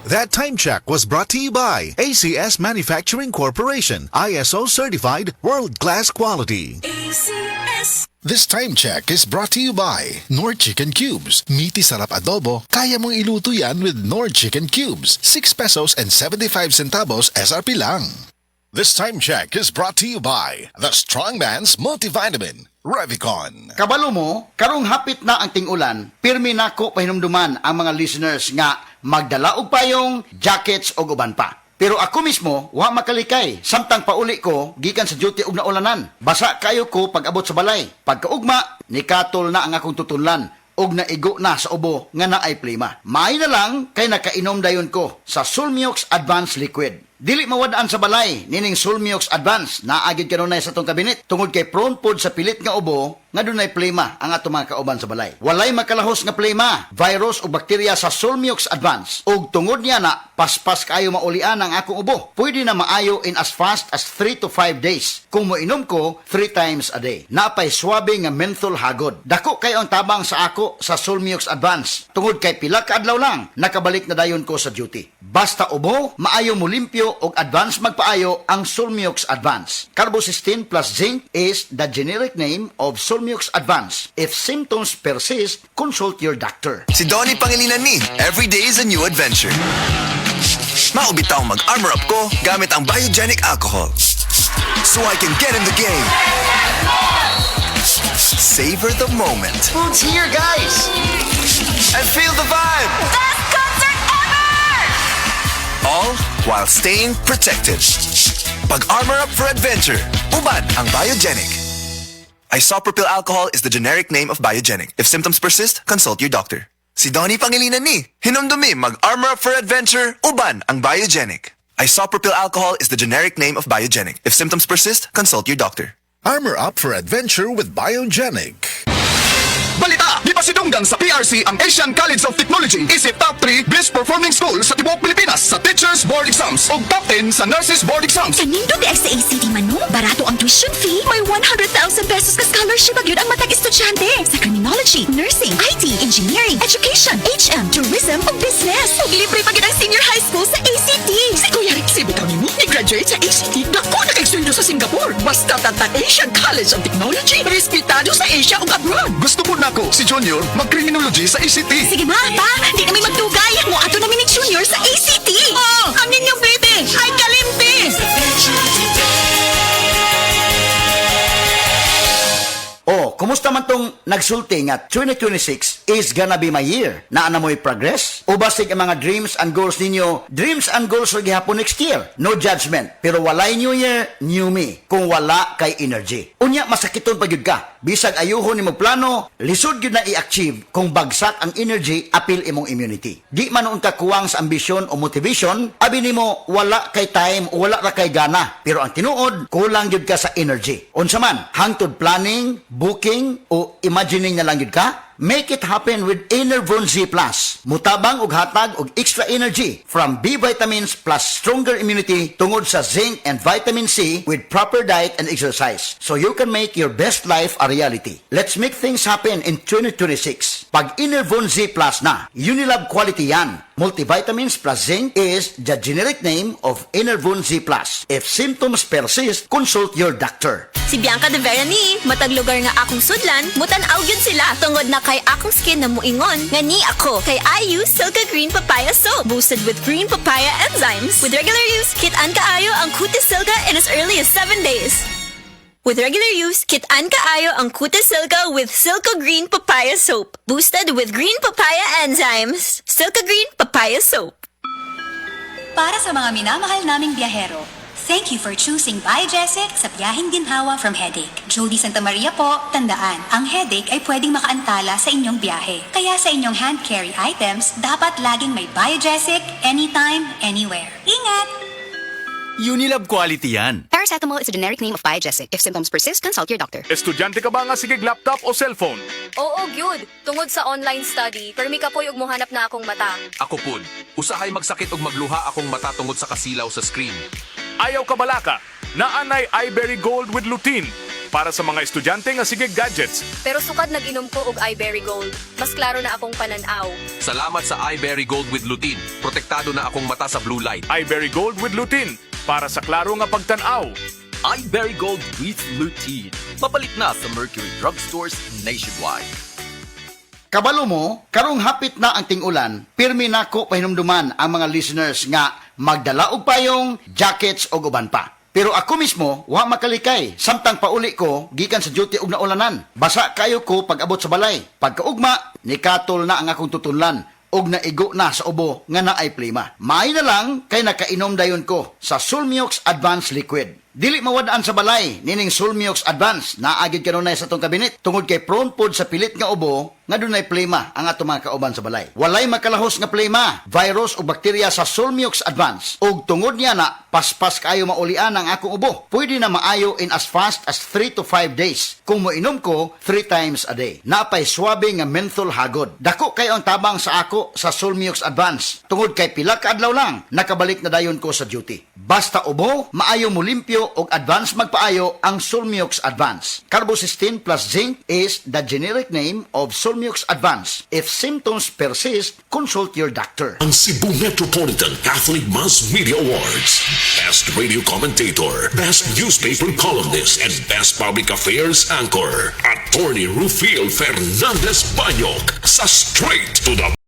That time check was brought to you by ACS Manufacturing Corporation, ISO certified world-class quality. ACS. This time check is brought to you by Nord Chicken Cubes. Meaty sarap adobo, kaya mong iluto yan with Nord Chicken Cubes. 6 pesos and 75 centavos SRP lang. This time check is brought to you by the Strongman's Multivitamin, Revicon. Kabalo mo, karong hapit na ang ting-ulan, pirmi nako pahinumduman ang mga listeners nga magdala og payong, jackets o uban pa. Pero ako mismo, wa makalikay. Samtang pauli ko, gikan sa duty og naulanan. Basa kayo ko pag abot sa balay. Pagkaugma, nikatol na ang akong tutunlan og naigo na sa ubo nga naay plima. Maay na lang kay nakainom dayon ko sa Sulmiox Advanced Liquid. Dili mawadaan sa balay, nining Sulmiox Advance, naagid kanunay sa tong kabinet, tungod kay prone pod sa pilit nga ubo, nga dunay plema ang ato mga kauban sa balay. Walay makalahos nga plema, virus o bakterya sa Sulmiox Advance. Ug tungod niya na, paspas kayo maulian ang akong ubo. Pwede na maayo in as fast as 3 to 5 days. Kung moinom ko, 3 times a day. Napay swabe nga menthol hagod. Dako kayo ang tabang sa ako sa Sulmiox Advance. Tungod kay pila ka adlaw lang, nakabalik na dayon ko sa duty. Basta ubo, maayo mo limpyo og advance magpaayo ang Sulmiox Advance. Carbocysteine plus zinc is the generic name of Sulmiox Advance. If symptoms persist, consult your doctor. Si Donnie Pangilinan ni, every day is a new adventure. Maubitaw mag-armor up ko gamit ang biogenic alcohol. So I can get in the game. Savor the moment. Food's here, guys! And feel the vibe. Best concert ever! All while staying protected. Pag-armor up for adventure. Uban ang biogenic. Isopropyl alcohol is the generic name of biogenic. If symptoms persist, consult your doctor. Si Donnie Pangilinan ni, hinumdumi mag-armor up for adventure. Uban ang biogenic. Isopropyl alcohol is the generic name of biogenic. If symptoms persist, consult your doctor. Armor up for adventure with Biogenic. Balita! Di ba sinungdan sa PRC ang Asian College of Technology? Isip top 3 best performing school sa tibuok Pilipinas sa Teachers Board Exams o top 10 sa Nurses Board Exams. Kanindo di sa ACT Mano? Barato ang tuition fee. May 100,000 pesos ka scholarship agad ang matag estudyante sa criminology, nursing, IT, engineering, education, HM, tourism o business. Ug libre pagid ang senior high school sa ACT. Si Kuya Rixie bitaw nimo ni-graduate sa ACT. Dako na kay sa Singapore. Basta tata Asian College of Technology. Respetado sa Asia ug abroad. Gusto po nako si Junior mag-criminology sa ACT. Sige ma, pa, di kami magdugay. Mo ato namin ni Junior sa ACT. Oh, ang inyong baby, ay kalimpi. Oh, kumusta man tong nagsulti nga 2026 is gonna be my year? Naana mo'y progress? O basig ang mga dreams and goals ninyo, dreams and goals for gihapon next year? No judgment. Pero walay new year, new me. Kung wala kay energy. Unya, masakiton pa gyud ka. Bisag ayuhon nimo plano, lisod gyud na i-achieve kung bagsak ang energy, apil imong immunity. Di man unta kuwang sa ambisyon o motivation, abi nimo wala kay time o wala ra kay gana. Pero ang tinuod, kulang gyud ka sa energy. Unsa man, hangtod planning, booking o imagining na lang yun ka? Make it happen with Enervon Z+. Mutabang og hatag og extra energy from B vitamins plus stronger immunity tungod sa zinc and vitamin C with proper diet and exercise. So you can make your best life a reality. Let's make things happen in 2026. Pag Enervon Z+ na, Unilab quality yan. Multivitamins plus zinc is the generic name of Enervon Z+. If symptoms persist, consult your doctor. Si Bianca de Vera ni, matag lugar nga akong sudlan, mutan-aw yun sila. Tungod na kay akong skin na muingon, nga ni ako, kay I use Silka Green Papaya Soap, boosted with green papaya enzymes. With regular use, kit-an kaayo ang Cutis Silka in as early as 7 days. With regular use, kit-an kaayo ang Cutis Silka with Silka Green Papaya Soap, boosted with green papaya enzymes. Silka Green Papaya Soap. Para sa mga minamahal naming biyahero, thank you for choosing Biogesic sa biyaheng ginhawa from headache. Jody Santa Maria po, tandaan, ang headache ay pwedeng makaantala sa inyong biyahe. Kaya sa inyong hand carry items, dapat laging may Biogesic anytime, anywhere. Ingat! Unilab quality yan. Paracetamol is a generic name of Biogesic. If symptoms persist, consult your doctor. Estudyante ka ba nga sige laptop o cellphone? Oo, gyud. Tungod sa online study, permi ka po yung muhanap na akong mata. Ako pud, usahay magsakit og magluha akong mata tungod sa kasilaw sa screen. Ayaw ka balaka, naanay iBerry Gold with lutein. para sa mga estudyante nga sige gadgets. Pero sukad nag-inom ko og iBerry Gold. Mas klaro na akong pananaw. Salamat sa iBerry Gold with lutein. Protektado na akong mata sa blue light. iBerry Gold with lutein para sa klaro nga pagtanaw. iBerry Gold with lutein. Papalit na sa Mercury Drugstores nationwide. Kabalo mo, karong hapit na ang ting-ulan, pirmi nako pahinumduman ang mga listeners nga magdala og payong, jackets og uban pa. Pero ako mismo, wa makalikay. Samtang pauli ko, gikan sa duty og naulanan. Basa kayo ko pag abot sa balay. Pagkaugma, nikatol na ang akong tutunlan og naigo na sa ubo nga naay plima. Maay na lang kay nakainom dayon ko sa Sulmiox Advanced Liquid. Dili mawadaan sa balay nining Sulmiox Advance naagid kanunay sa tong kabinet tungod kay prone pod sa pilit nga ubo nga dunay plema ang ato mga kauban sa balay. Walay makalahos nga plema, virus o bakterya sa Sulmiox Advance ug tungod niya na paspas kayo maulian ang akong ubo. Pwede na maayo in as fast as 3 to 5 days kung moinom ko 3 times a day. Napay swabe nga menthol hagod. Dako kayo ang tabang sa ako sa Sulmiox Advance tungod kay pila ka adlaw lang nakabalik na dayon ko sa duty. Basta ubo, maayo mo limpyo og advance magpaayo ang Sulmiox Advance. Carbocysteine plus zinc is the generic name of Sulmiox Advance. If symptoms persist, consult your doctor. Ang Cebu Metropolitan Catholic Mass Media Awards. Best Radio Commentator, Best Newspaper Columnist, and Best Public Affairs Anchor. Attorney Rufil Fernandez Banyok sa Straight to the